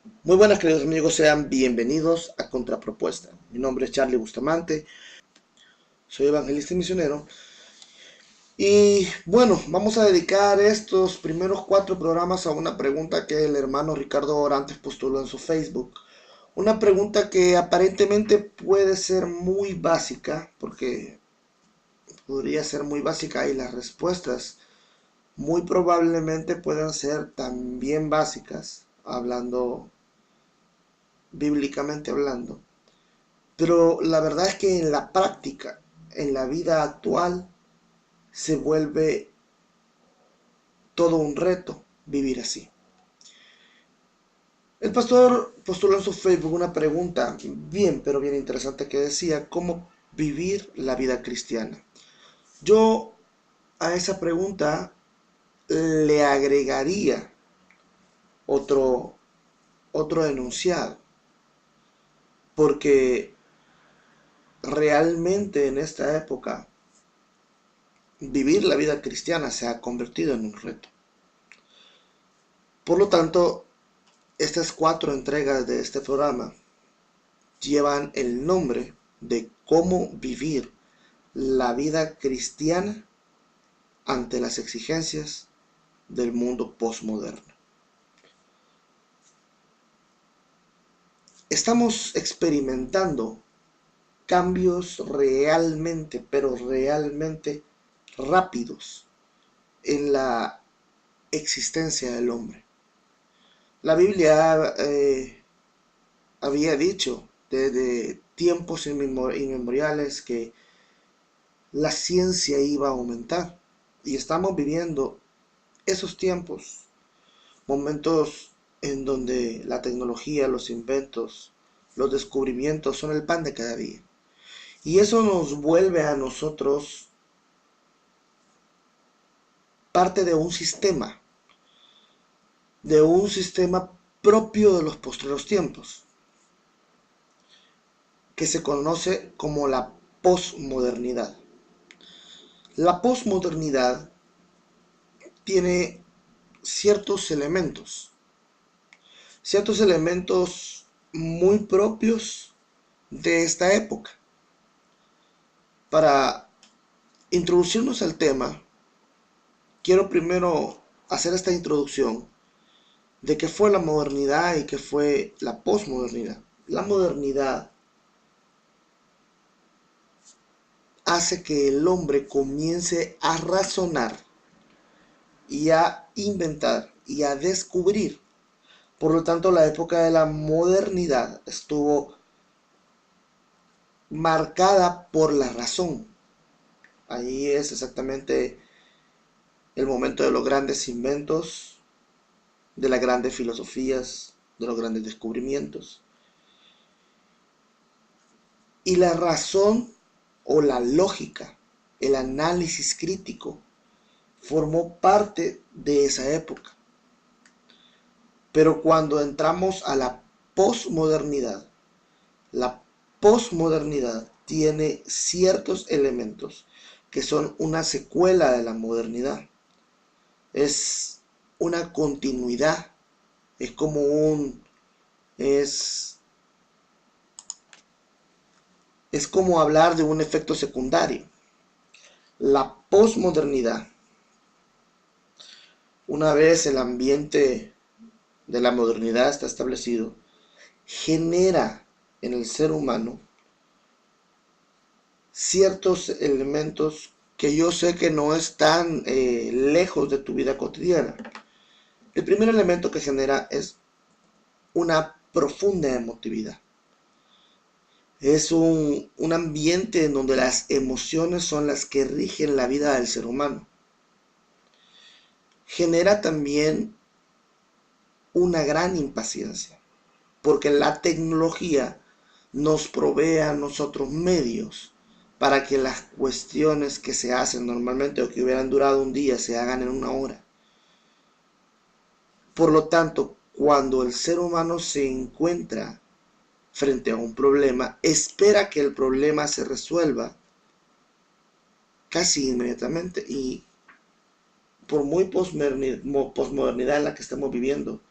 Muy buenas, queridos amigos, sean bienvenidos a Contrapropuesta. Mi nombre es Charlie Bustamante, soy evangelista y misionero. Y bueno, vamos a dedicar estos primeros 4 programas a una pregunta que el hermano Ricardo Orantes postuló en su Facebook. Una pregunta que aparentemente puede ser muy básica, porque podría ser muy básica y las respuestas muy probablemente puedan ser también básicas, hablando bíblicamente hablando. Pero la verdad es que en la práctica, en la vida actual, se vuelve todo un reto vivir así. El pastor postuló en su Facebook una pregunta bien, pero bien interesante que decía, ¿cómo vivir la vida cristiana? Yo a esa pregunta le agregaría otro, otro enunciado, porque realmente en esta época vivir la vida cristiana se ha convertido en un reto. Por lo tanto, estas 4 entregas de este programa llevan el nombre de cómo vivir la vida cristiana ante las exigencias del mundo postmoderno. Estamos experimentando cambios realmente, pero realmente rápidos en la existencia del hombre. La Biblia había dicho desde tiempos inmemoriales que la ciencia iba a aumentar y estamos viviendo esos tiempos, momentos en donde la tecnología, los inventos, los descubrimientos son el pan de cada día. Y eso nos vuelve a nosotros parte de un sistema propio de los postreros tiempos, que se conoce como la posmodernidad. La posmodernidad tiene ciertos elementos muy propios de esta época. Para introducirnos al tema, quiero primero hacer esta introducción de qué fue la modernidad y qué fue la posmodernidad. La modernidad hace que el hombre comience a razonar y a inventar y a descubrir. Por lo tanto, la época de la modernidad estuvo marcada por la razón. Ahí es exactamente el momento de los grandes inventos, de las grandes filosofías, de los grandes descubrimientos. Y la razón o la lógica, el análisis crítico, formó parte de esa época. Pero cuando entramos a posmodernidad, la posmodernidad tiene ciertos elementos que son una secuela de la modernidad. Es una continuidad, es como es, es como hablar de un efecto secundario. La posmodernidad, una vez el ambiente de la modernidad está establecido, genera en el ser humano ciertos elementos que yo sé que no están lejos de tu vida cotidiana. El primer elemento que genera es una profunda emotividad. Es un ambiente en donde las emociones son las que rigen la vida del ser humano. Genera también una gran impaciencia, porque la tecnología nos provee a nosotros medios para que las cuestiones que se hacen normalmente o que hubieran durado un día se hagan en una hora. Por lo tanto, cuando el ser humano se encuentra frente a un problema, espera que el problema se resuelva casi inmediatamente y por muy posmodernidad en la que estamos viviendo,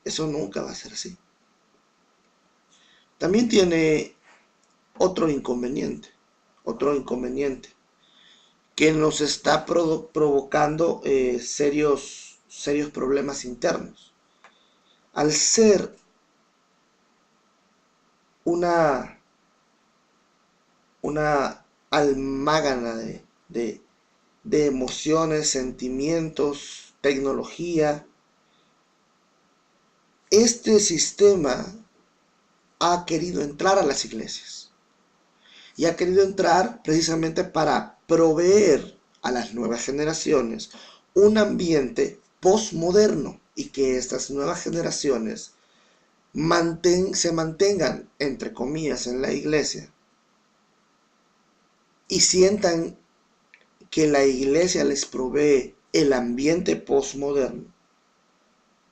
Eso nunca va a ser así. También tiene otro inconveniente, que nos está provocando serios problemas internos. Al ser una, una almágana de emociones, sentimientos, tecnología, este sistema ha querido entrar a las iglesias y ha querido entrar precisamente para proveer a las nuevas generaciones un ambiente postmoderno y que estas nuevas generaciones se mantengan, entre comillas, en la iglesia y sientan que la iglesia les provee el ambiente postmoderno.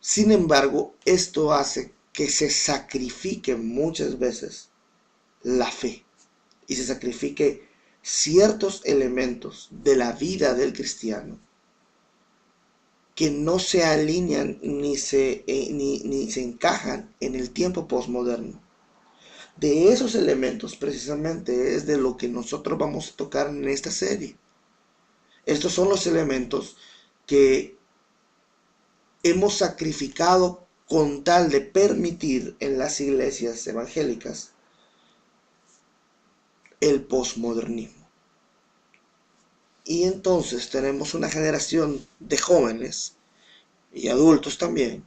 Sin embargo, esto hace que se sacrifique muchas veces la fe y se sacrifique ciertos elementos de la vida del cristiano que no se alinean ni se encajan en el tiempo postmoderno. De esos elementos precisamente es de lo que nosotros vamos a tocar en esta serie. Estos son los elementos que hemos sacrificado con tal de permitir en las iglesias evangélicas el posmodernismo. Y entonces tenemos una generación de jóvenes y adultos también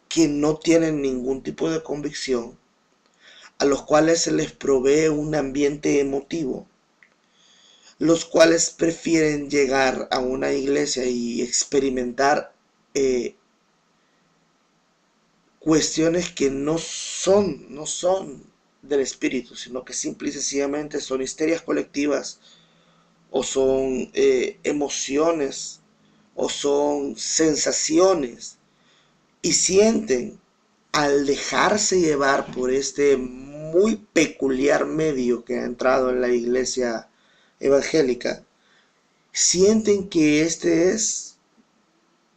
que no tienen ningún tipo de convicción, a los cuales se les provee un ambiente emotivo, los cuales prefieren llegar a una iglesia y experimentar cuestiones que no son del espíritu, sino que simple y sencillamente son histerias colectivas o son emociones o son sensaciones, y sienten, al dejarse llevar por este muy peculiar medio que ha entrado en la iglesia evangélica, sienten que este es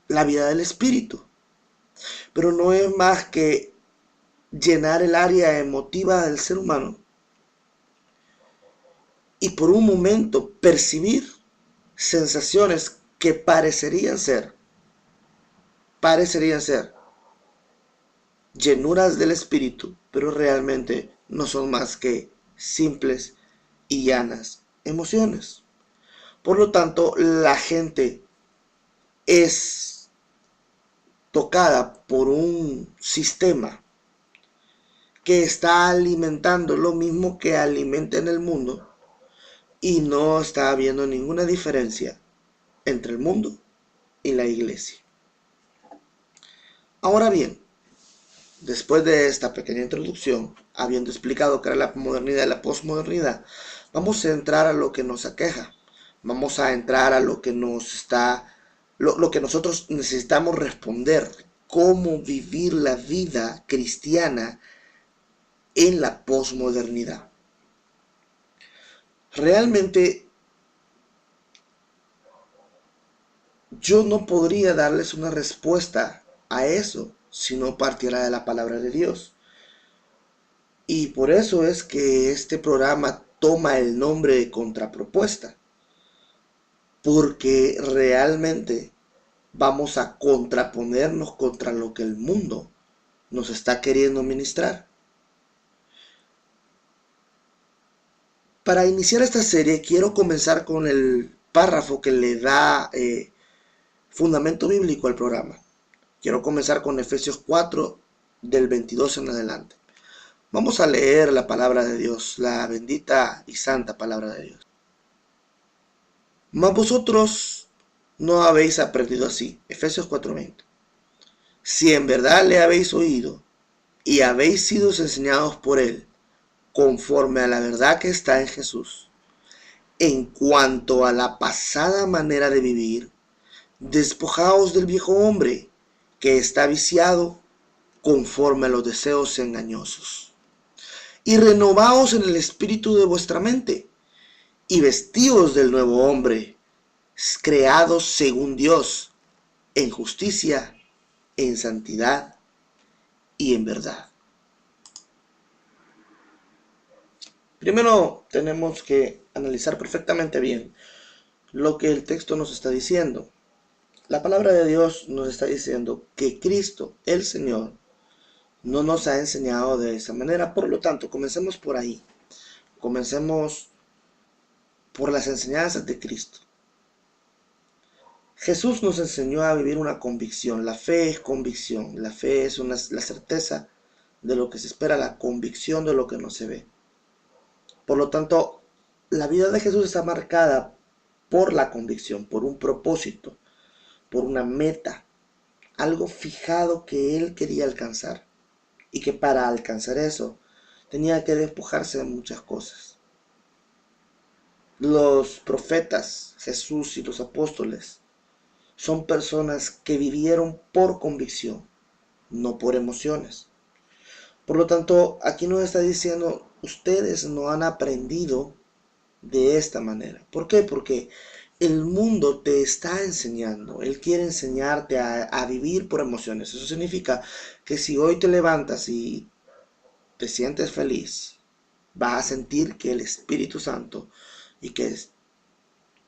la vida del espíritu, pero no es más que llenar el área emotiva del ser humano y por un momento percibir sensaciones que parecerían ser llenuras del espíritu, pero realmente no son más que simples y llanas emociones. Por lo tanto, la gente es tocada por un sistema que está alimentando lo mismo que alimenta en el mundo y no está habiendo ninguna diferencia entre el mundo y la iglesia. Ahora bien, después de esta pequeña introducción, habiendo explicado qué era la modernidad y la posmodernidad, vamos a entrar a lo que nos aqueja. Vamos a entrar a lo que lo que nosotros necesitamos responder, cómo vivir la vida cristiana en la posmodernidad. Realmente yo no podría darles una respuesta a eso si no partiera de la palabra de Dios. Y por eso es que este programa toma el nombre de Contrapropuesta, porque realmente vamos a contraponernos contra lo que el mundo nos está queriendo ministrar. Para iniciar esta serie quiero comenzar con el párrafo que le da fundamento bíblico al programa. Quiero comenzar con Efesios 4 del 22 en adelante. Vamos a leer la palabra de Dios, la bendita y santa palabra de Dios. Mas vosotros no habéis aprendido así. Efesios 4:20. Si en verdad le habéis oído y habéis sido enseñados por él, conforme a la verdad que está en Jesús, en cuanto a la pasada manera de vivir, despojaos del viejo hombre que está viciado conforme a los deseos engañosos, y renovaos en el espíritu de vuestra mente, y vestíos del nuevo hombre, creados según Dios, en justicia, en santidad y en verdad. Primero tenemos que analizar perfectamente bien lo que el texto nos está diciendo. La palabra de Dios nos está diciendo que Cristo, el Señor, no nos ha enseñado de esa manera. Por lo tanto, comencemos por ahí. Comencemos por las enseñanzas de Cristo. Jesús nos enseñó a vivir una convicción. La fe es convicción. La fe es la certeza de lo que se espera, la convicción de lo que no se ve. Por lo tanto, la vida de Jesús está marcada por la convicción, por un propósito, por una meta, algo fijado que él quería alcanzar y que para alcanzar eso tenía que despojarse de muchas cosas. Los profetas, Jesús y los apóstoles son personas que vivieron por convicción, no por emociones. Por lo tanto, aquí nos está diciendo, ustedes no han aprendido de esta manera. ¿Por qué? Porque el mundo te está enseñando, él quiere enseñarte a vivir por emociones. Eso significa que si hoy te levantas y te sientes feliz, vas a sentir que el Espíritu Santo y que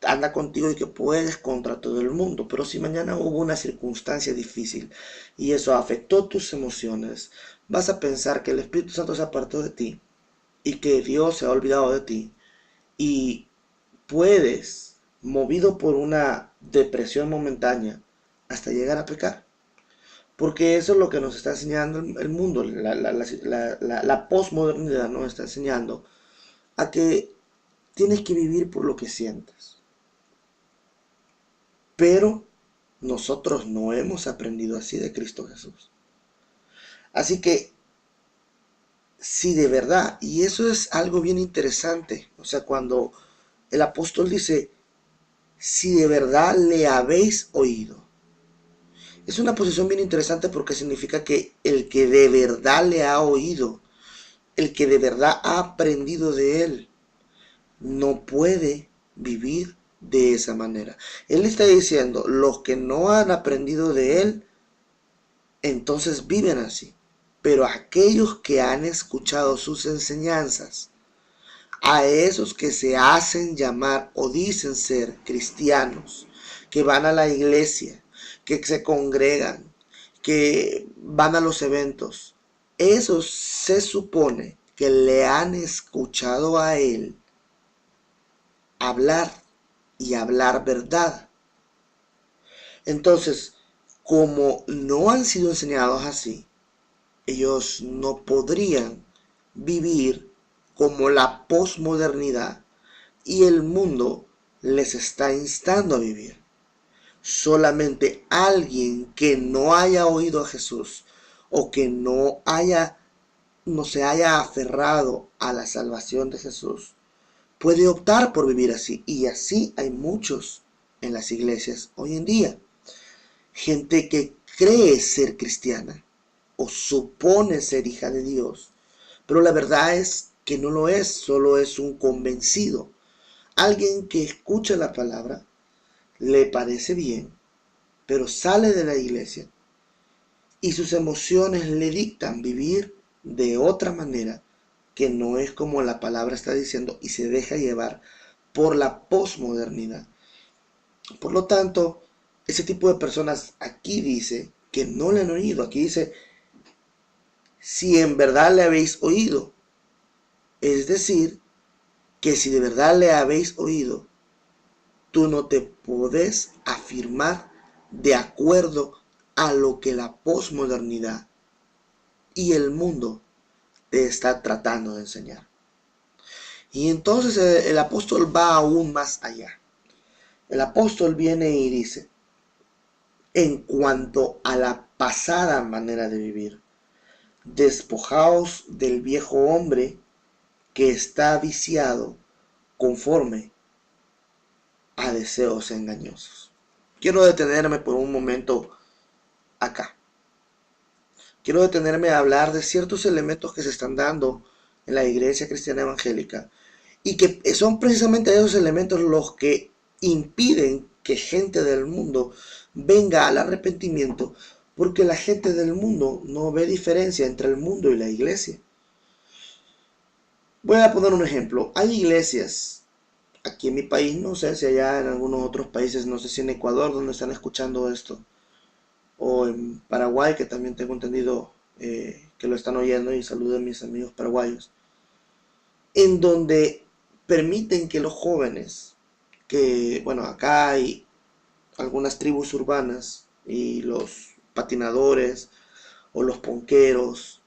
anda contigo y que puedes contra todo el mundo. Pero si mañana hubo una circunstancia difícil y eso afectó tus emociones, vas a pensar que el Espíritu Santo se apartó de ti y que Dios se ha olvidado de ti y puedes, movido por una depresión momentánea, hasta llegar a pecar. Porque eso es lo que nos está enseñando el mundo. La posmodernidad nos está enseñando a que tienes que vivir por lo que sientes. Pero nosotros no hemos aprendido así de Cristo Jesús. Así que, si de verdad, y eso es algo bien interesante, o sea, cuando el apóstol dice, si de verdad le habéis oído. Es una posición bien interesante porque significa que el que de verdad le ha oído, el que de verdad ha aprendido de él, no puede vivir de esa manera. Él está diciendo, los que no han aprendido de él, entonces viven así. Pero aquellos que han escuchado sus enseñanzas, a esos que se hacen llamar o dicen ser cristianos, que van a la iglesia, que se congregan, que van a los eventos, esos se supone que le han escuchado a él hablar y hablar verdad. Entonces, como no han sido enseñados así, ellos no podrían vivir como la posmodernidad y el mundo les está instando a vivir. Solamente alguien que no haya oído a Jesús o que no se haya aferrado a la salvación de Jesús puede optar por vivir así. Y así hay muchos en las iglesias hoy en día. Gente que cree ser cristiana o supone ser hija de Dios, pero la verdad es que no lo es, solo es un convencido. Alguien que escucha la palabra, le parece bien, pero sale de la iglesia y sus emociones le dictan vivir de otra manera que no es como la palabra está diciendo y se deja llevar por la posmodernidad. Por lo tanto, ese tipo de personas aquí dice que no le han oído. Aquí dice, si en verdad le habéis oído. Es decir, que si de verdad le habéis oído, tú no te podés afirmar de acuerdo a lo que la posmodernidad y el mundo te está tratando de enseñar. Y entonces el apóstol va aún más allá. El apóstol viene y dice, en cuanto a la pasada manera de vivir, despojaos del viejo hombre que está viciado conforme a deseos engañosos. Quiero detenerme por un momento acá. Quiero detenerme a hablar de ciertos elementos que se están dando en la iglesia cristiana evangélica y que son precisamente esos elementos los que impiden que gente del mundo venga al arrepentimiento, porque la gente del mundo no ve diferencia entre el mundo y la iglesia. Voy a poner un ejemplo. Hay iglesias aquí en mi país, no sé si allá en algunos otros países, no sé si en Ecuador donde están escuchando esto, o en Paraguay, que también tengo entendido que lo están oyendo, y saludo a mis amigos paraguayos, en donde permiten que los jóvenes, que bueno, acá hay algunas tribus urbanas y los patinadores o los ponqueros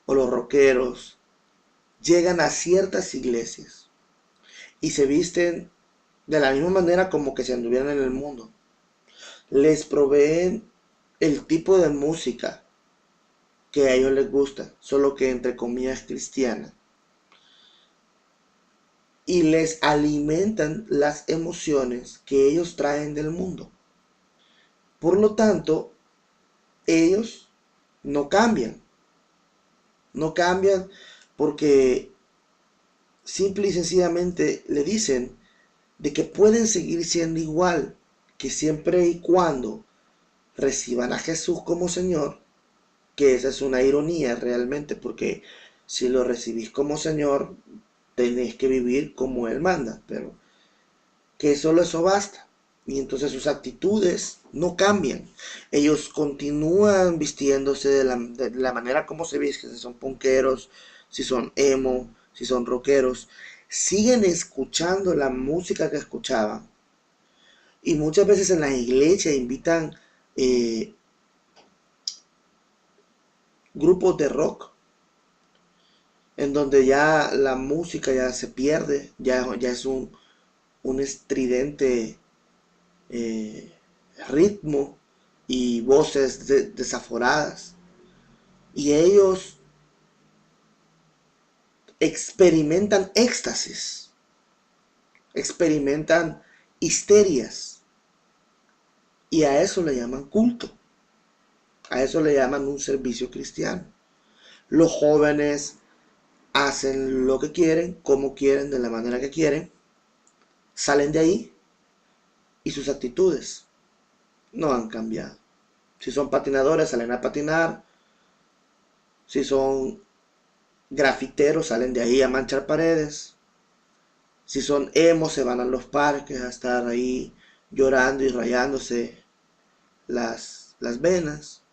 o los rockeros llegan a ciertas iglesias y se visten de la misma manera como que si anduvieran en el mundo. Les proveen el tipo de música que a ellos les gusta, solo que entre comillas cristiana, y les alimentan las emociones que ellos traen del mundo. Por lo tanto, ellos no cambian, no cambian porque simple y sencillamente le dicen de que pueden seguir siendo igual, que siempre y cuando reciban a Jesús como Señor, que esa es una ironía realmente, porque si lo recibís como Señor, tenéis que vivir como Él manda, pero que solo eso basta. Y entonces sus actitudes no cambian. Ellos continúan vistiéndose de la manera como se visten, si son punqueros, si son emo, si son rockeros. Siguen escuchando la música que escuchaban. Y muchas veces en la iglesia invitan eh, grupos de rock, en donde ya la música ya se pierde, ya es un estridente eh, ritmo y voces desaforadas. Y ellos experimentan éxtasis, experimentan histerias. Y a eso le llaman culto. A eso le llaman un servicio cristiano. Los jóvenes hacen lo que quieren, como quieren, de la manera que quieren. Salen de ahí y sus actitudes no han cambiado. Si son patinadores, salen a patinar. Si son grafiteros, salen de ahí a manchar paredes. Si son emos, se van a los parques a estar ahí llorando y rayándose las venas.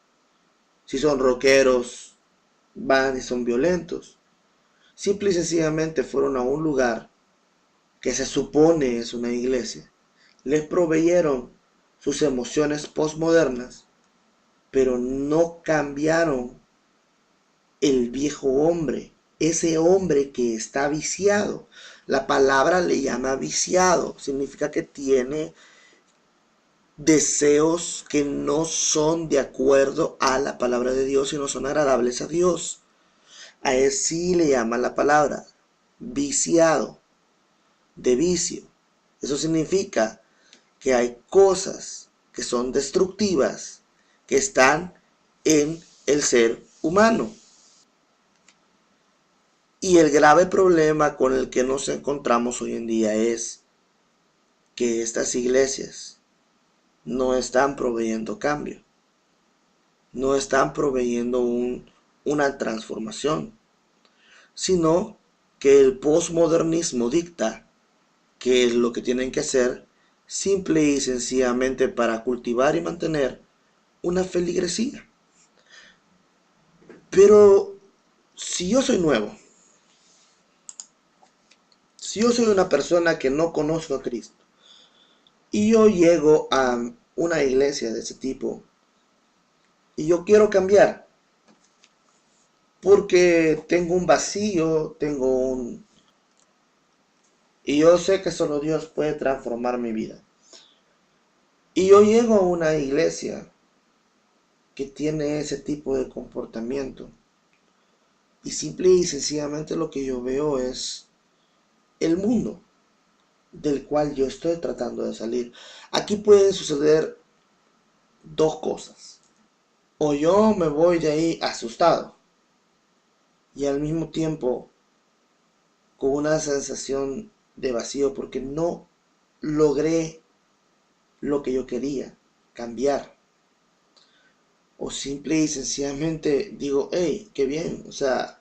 Si son rockeros, van y son violentos. Simple y sencillamente fueron a un lugar que se supone es una iglesia. Les proveyeron sus emociones postmodernas, pero no cambiaron el viejo hombre, ese hombre que está viciado. La palabra le llama viciado, significa que tiene deseos que no son de acuerdo a la palabra de Dios y no son agradables a Dios. A él sí le llama la palabra viciado, de vicio. Eso significa que hay cosas que son destructivas que están en el ser humano. Y el grave problema con el que nos encontramos hoy en día es que estas iglesias no están proveyendo cambio, no están proveyendo una transformación, sino que el posmodernismo dicta qué es lo que tienen que hacer simple y sencillamente para cultivar y mantener una feligresía. Pero si yo soy nuevo, si yo soy una persona que no conozco a Cristo y yo llego a una iglesia de ese tipo y yo quiero cambiar porque tengo un vacío, y yo sé que solo Dios puede transformar mi vida. Y yo llego a una iglesia que tiene ese tipo de comportamiento y simple y sencillamente lo que yo veo es el mundo del cual yo estoy tratando de salir. Aquí pueden suceder dos cosas. O yo me voy de ahí asustado y al mismo tiempo con una sensación de vacío porque no logré lo que yo quería, cambiar. O simple y sencillamente digo, hey, qué bien, o sea,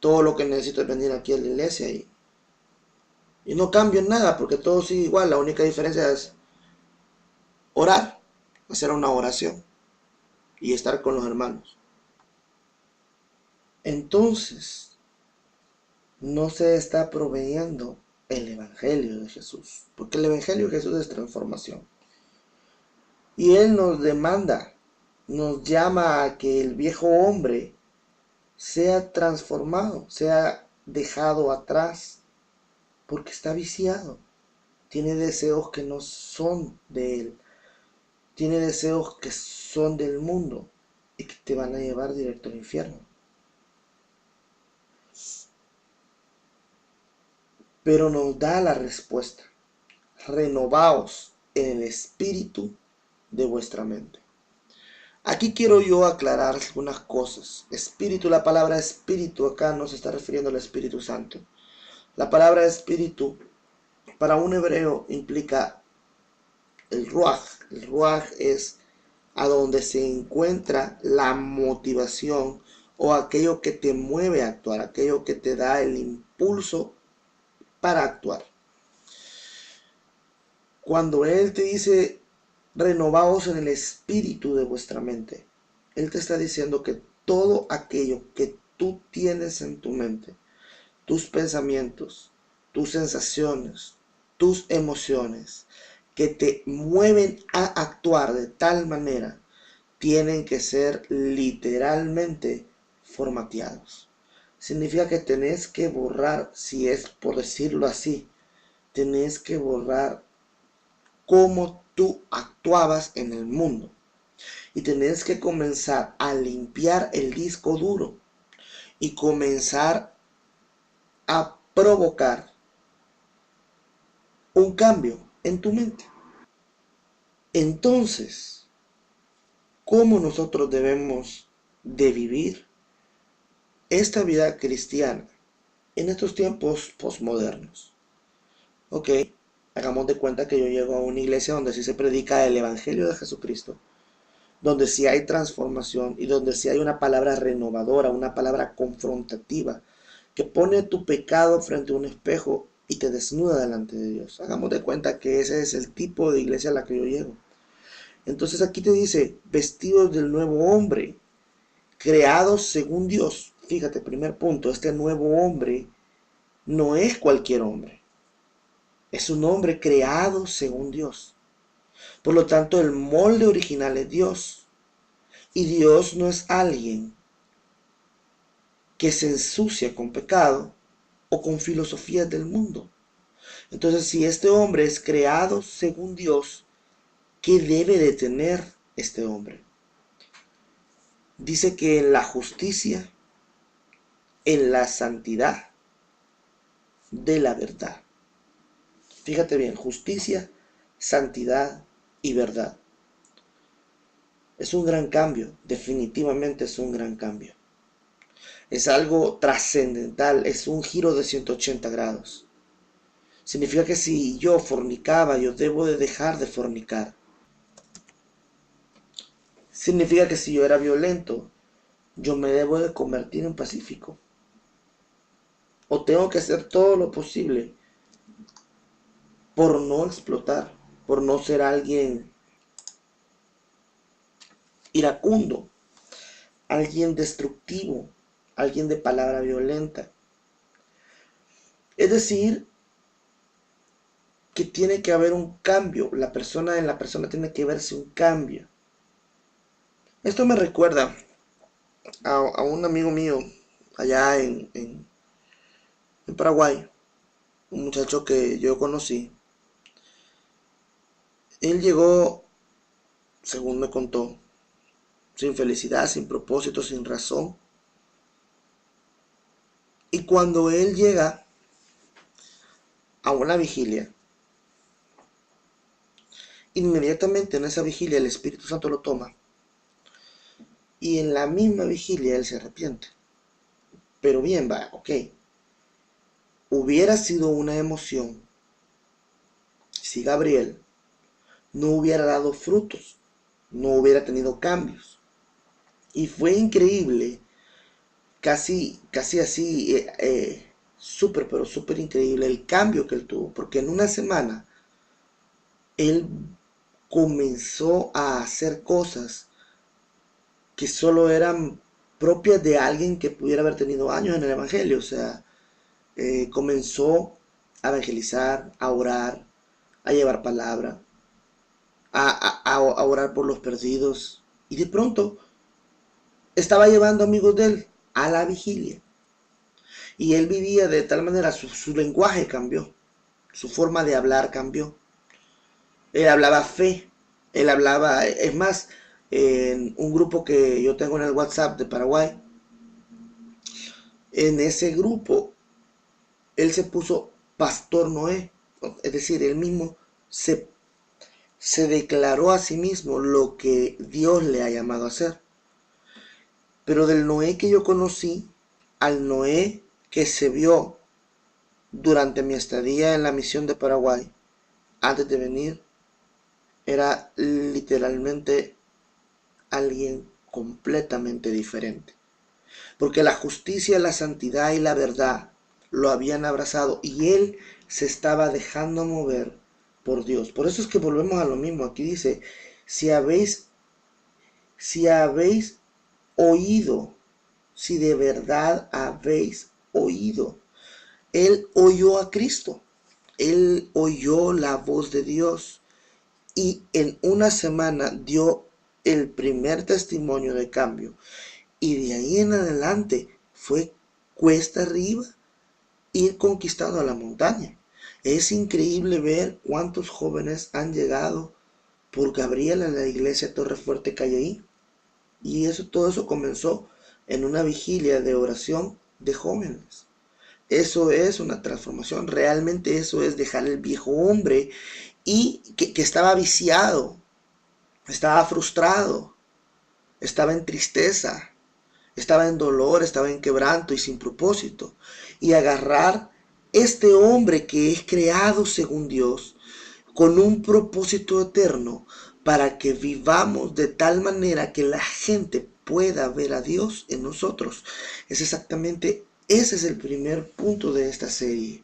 todo lo que necesito es venir aquí a la iglesia y no cambio en nada porque todo sigue igual. La única diferencia es orar, hacer una oración y estar con los hermanos. Entonces, no se está proveyendo el Evangelio de Jesús, porque el Evangelio de Jesús es transformación. Y Él nos demanda, nos llama a que el viejo hombre sea transformado, sea dejado atrás, porque está viciado. Tiene deseos que no son de Él. Tiene deseos que son del mundo y que te van a llevar directo al infierno. Pero nos da la respuesta. Renovaos en el espíritu de vuestra mente. Aquí quiero yo aclarar algunas cosas. Espíritu, la palabra espíritu acá no se está refiriendo al Espíritu Santo. La palabra espíritu para un hebreo implica el ruaj. El ruaj es a donde se encuentra la motivación o aquello que te mueve a actuar, aquello que te da el impulso para actuar. Cuando Él te dice renovaos en el espíritu de vuestra mente, Él te está diciendo que todo aquello que tú tienes en tu mente, tus pensamientos, tus sensaciones, tus emociones, que te mueven a actuar de tal manera, tienen que ser literalmente formateados. Significa que tenés que borrar, si es por decirlo así, tenés que borrar cómo tú actuabas en el mundo. Y tenés que comenzar a limpiar el disco duro y comenzar a provocar un cambio en tu mente. Entonces, ¿cómo nosotros debemos de vivir esta vida cristiana en estos tiempos postmodernos? Ok, hagamos de cuenta que yo llego a una iglesia donde sí se predica el Evangelio de Jesucristo, donde sí hay transformación y donde sí hay una palabra renovadora, una palabra confrontativa, que pone tu pecado frente a un espejo y te desnuda delante de Dios. Hagamos de cuenta que ese es el tipo de iglesia a la que yo llego. Entonces aquí te dice, vestidos del nuevo hombre, creados según Dios. Fíjate, primer punto, este nuevo hombre no es cualquier hombre. Es un hombre creado según Dios. Por lo tanto, el molde original es Dios. Y Dios no es alguien que se ensucia con pecado o con filosofías del mundo. Entonces, si este hombre es creado según Dios, ¿qué debe de tener este hombre? Dice que en la justicia, en la santidad de la verdad. Fíjate bien, justicia, santidad y verdad. Es un gran cambio, definitivamente es un gran cambio. Es algo trascendental, es un giro de 180 grados. Significa que si yo fornicaba, yo debo de dejar de fornicar. Significa que si yo era violento, yo me debo de convertir en pacífico. O tengo que hacer todo lo posible por no explotar, por no ser alguien iracundo, alguien destructivo, alguien de palabra violenta. Es decir, que tiene que haber un cambio. En la persona tiene que verse un cambio. Esto me recuerda a un amigo mío allá en Paraguay, un muchacho que yo conocí. Él llegó, según me contó, sin felicidad, sin propósito, sin razón. Y cuando él llega a una vigilia, inmediatamente en esa vigilia el Espíritu Santo lo toma y en la misma vigilia él se arrepiente. Pero bien, va, ok. Hubiera sido una emoción si Gabriel no hubiera dado frutos, no hubiera tenido cambios. Y fue increíble, casi así, súper, pero súper increíble el cambio que él tuvo, porque en una semana él comenzó a hacer cosas que solo eran propias de alguien que pudiera haber tenido años en el Evangelio. O sea, comenzó a evangelizar, a orar, a llevar palabra, a orar por los perdidos. Y de pronto estaba llevando amigos de él a la vigilia. Y él vivía de tal manera, su lenguaje cambió, su forma de hablar cambió. Él hablaba fe, él hablaba, es más, en un grupo que yo tengo en el WhatsApp de Paraguay, en ese grupo él se puso Pastor Noé, es decir, él mismo se, se declaró a sí mismo lo que Dios le ha llamado a hacer. Pero del Noé que yo conocí al Noé que se vio durante mi estadía en la misión de Paraguay, antes de venir, era literalmente alguien completamente diferente. Porque la justicia, la santidad y la verdad lo habían abrazado y él se estaba dejando mover por Dios. Por eso es que volvemos a lo mismo. Aquí dice, si habéis, si habéis oído, si de verdad habéis oído. Él oyó a Cristo. Él oyó la voz de Dios y en una semana dio el primer testimonio de cambio. Y de ahí en adelante fue cuesta arriba ir conquistando la montaña. Es increíble ver cuántos jóvenes han llegado por Gabriel a la iglesia Torre Fuerte Callaí. Y todo eso comenzó en una vigilia de oración de jóvenes. Eso es una transformación. Realmente eso es dejar el viejo hombre y que estaba viciado, estaba frustrado, estaba en tristeza, estaba en dolor, estaba en quebranto y sin propósito. Y agarrar este hombre que es creado según Dios, con un propósito eterno, para que vivamos de tal manera que la gente pueda ver a Dios en nosotros. Es exactamente, ese es el primer punto de esta serie.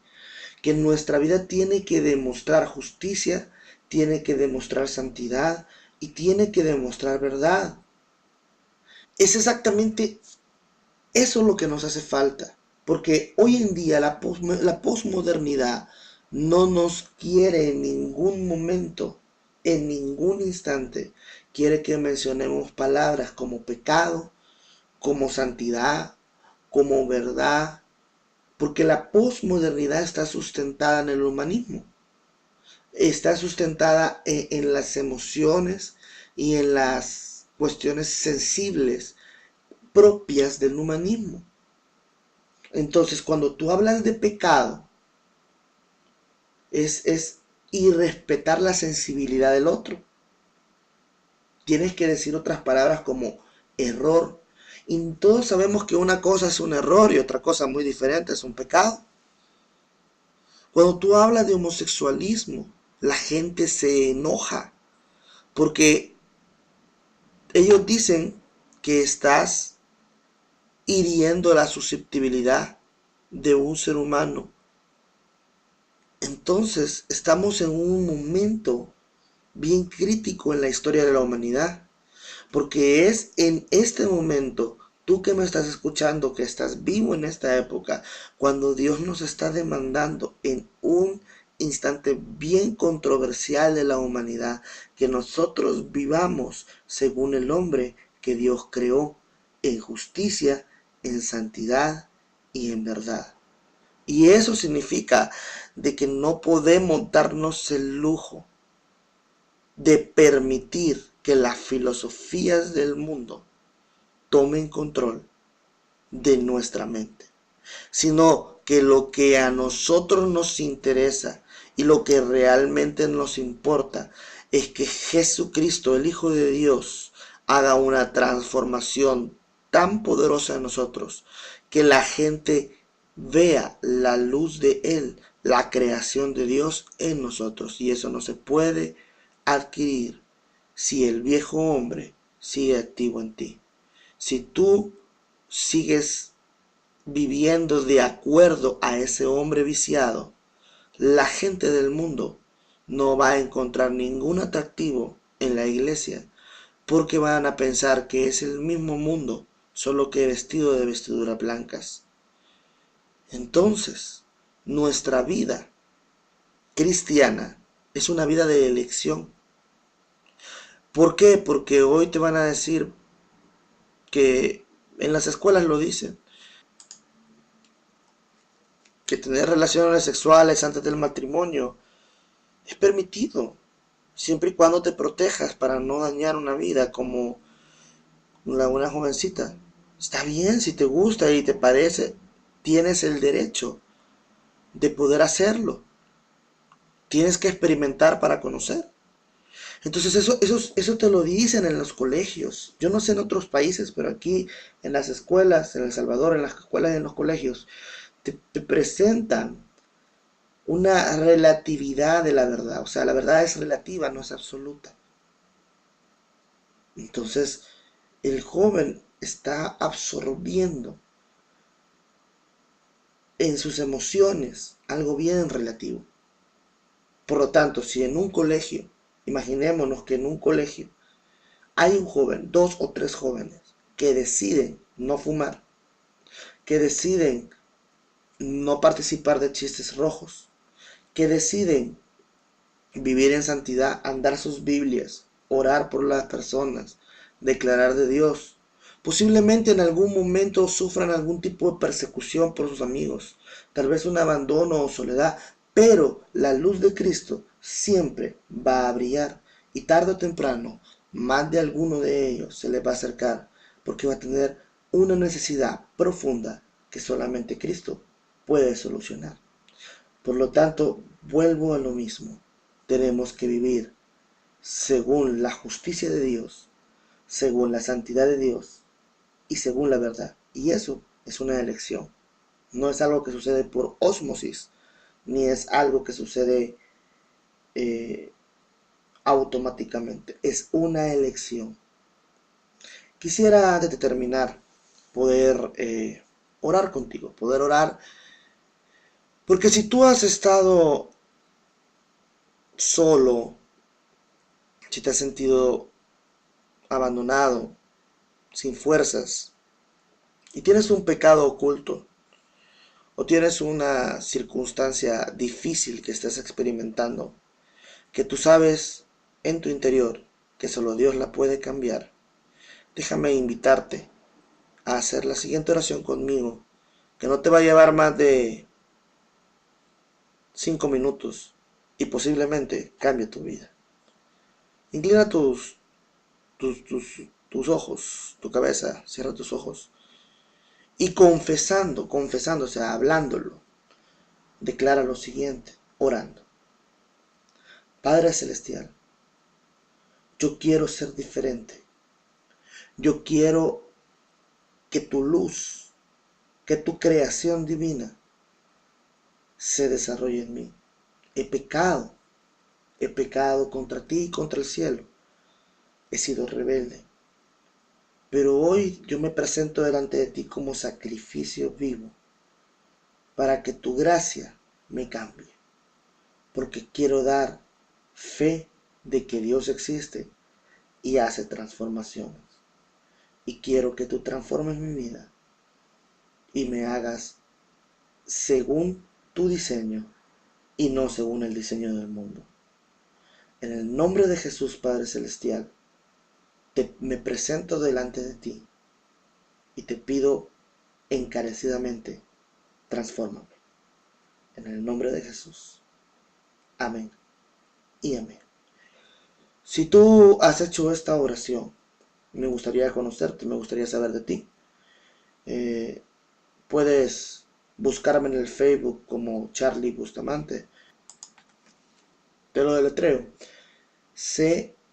Que nuestra vida tiene que demostrar justicia, tiene que demostrar santidad y tiene que demostrar verdad. Es exactamente eso lo que nos hace falta, porque hoy en día la posmodernidad no nos quiere en ningún momento, en ningún instante, quiere que mencionemos palabras como pecado, como santidad, como verdad, porque la posmodernidad está sustentada en el humanismo, está sustentada en las emociones y en las cuestiones sensibles propias del humanismo. Entonces, cuando tú hablas de pecado, es irrespetar la sensibilidad del otro. Tienes que decir otras palabras como error. Y todos sabemos que una cosa es un error y otra cosa muy diferente es un pecado. Cuando tú hablas de homosexualismo, la gente se enoja porque ellos dicen que estás hiriendo la susceptibilidad de un ser humano. Entonces, estamos en un momento bien crítico en la historia de la humanidad, porque es en este momento, tú que me estás escuchando, que estás vivo en esta época, cuando Dios nos está demandando en un instante bien controversial de la humanidad, que nosotros vivamos según el hombre que Dios creó, en justicia, en santidad y en verdad. Y eso significa de que no podemos darnos el lujo de permitir que las filosofías del mundo tomen control de nuestra mente, sino que lo que a nosotros nos interesa y lo que realmente nos importa es que Jesucristo, el Hijo de Dios, haga una transformación tan poderosa en nosotros que la gente vea la luz de Él, la creación de Dios en nosotros. Y eso no se puede adquirir si el viejo hombre sigue activo en ti. Si tú sigues viviendo de acuerdo a ese hombre viciado, la gente del mundo no va a encontrar ningún atractivo en la iglesia, porque van a pensar que es el mismo mundo, solo que vestido de vestiduras blancas. Entonces, nuestra vida cristiana es una vida de elección. ¿Por qué? Porque hoy te van a decir que en las escuelas lo dicen, que tener relaciones sexuales antes del matrimonio es permitido, siempre y cuando te protejas para no dañar una vida como una jovencita. Está bien si te gusta y te parece, tienes el derecho de poder hacerlo. Tienes que experimentar para conocer. Entonces eso te lo dicen en los colegios. Yo no sé en otros países, pero aquí en las escuelas, en El Salvador, en las escuelas y en los colegios, te presentan una relatividad de la verdad. O sea, la verdad es relativa, no es absoluta. Entonces, el joven está absorbiendo en sus emociones algo bien relativo. Por lo tanto, si en un colegio, imaginémonos que en un colegio hay un joven, dos o tres jóvenes, que deciden no fumar, que deciden no participar de chistes rojos, que deciden vivir en santidad, andar sus Biblias, orar por las personas, declarar de Dios. Posiblemente en algún momento sufran algún tipo de persecución por sus amigos, tal vez un abandono o soledad, pero la luz de Cristo siempre va a brillar y tarde o temprano más de alguno de ellos se les va a acercar porque va a tener una necesidad profunda que solamente Cristo puede solucionar. Por lo tanto, vuelvo a lo mismo. Tenemos que vivir según la justicia de Dios, según la santidad de Dios y según la verdad. Y eso es una elección. No es algo que sucede por ósmosis, ni es algo que sucede eh, automáticamente. Es una elección. Quisiera, antes de terminar, poder orar contigo, poder orar, porque si tú has estado solo, si te has sentido abandonado, sin fuerzas, y tienes un pecado oculto, o tienes una circunstancia difícil que estás experimentando, que tú sabes en tu interior que solo Dios la puede cambiar, déjame invitarte a hacer la siguiente oración conmigo, que no te va a llevar más de 5 minutos y posiblemente cambie tu vida. Inclina tus ojos, tu cabeza, cierra tus ojos y confesando, o sea, hablándolo, declara lo siguiente, orando. Padre Celestial, yo quiero ser diferente. Yo quiero que tu luz, que tu creación divina se desarrolle en mí. He pecado contra ti y contra el cielo. He sido rebelde. Pero hoy yo me presento delante de ti como sacrificio vivo para que tu gracia me cambie. Porque quiero dar fe de que Dios existe y hace transformaciones. Y quiero que tú transformes mi vida y me hagas según tu diseño y no según el diseño del mundo. En el nombre de Jesús, Padre Celestial, me presento delante de ti y te pido encarecidamente, transfórmame. En el nombre de Jesús. Amén y amén. Si tú has hecho esta oración, me gustaría conocerte, me gustaría saber de ti. Puedes buscarme en el Facebook como Charlie Bustamante. Te lo deletreo. C-H-A-L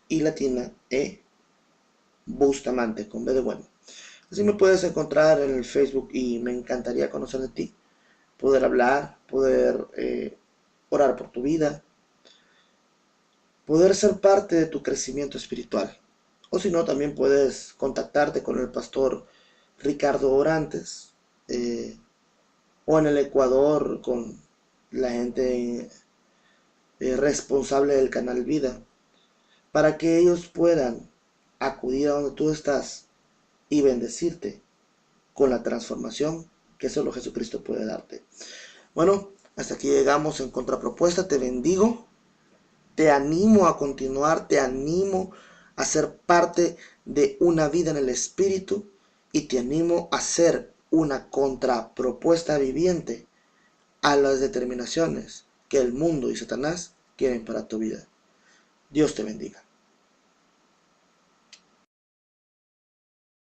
y latina E Bustamante con B de bueno. Así me puedes encontrar en el Facebook y me encantaría conocer de ti, poder hablar, poder orar por tu vida, poder ser parte de tu crecimiento espiritual. O si no, también puedes contactarte con el pastor Ricardo Orantes, o en el Ecuador con la gente responsable del canal Vida, para que ellos puedan acudir a donde tú estás y bendecirte con la transformación que solo Jesucristo puede darte. Bueno, hasta aquí llegamos en Contrapropuesta. Te bendigo, te animo a continuar, te animo a ser parte de una vida en el Espíritu y te animo a ser una contrapropuesta viviente a las determinaciones que el mundo y Satanás quieren para tu vida. Dios te bendiga.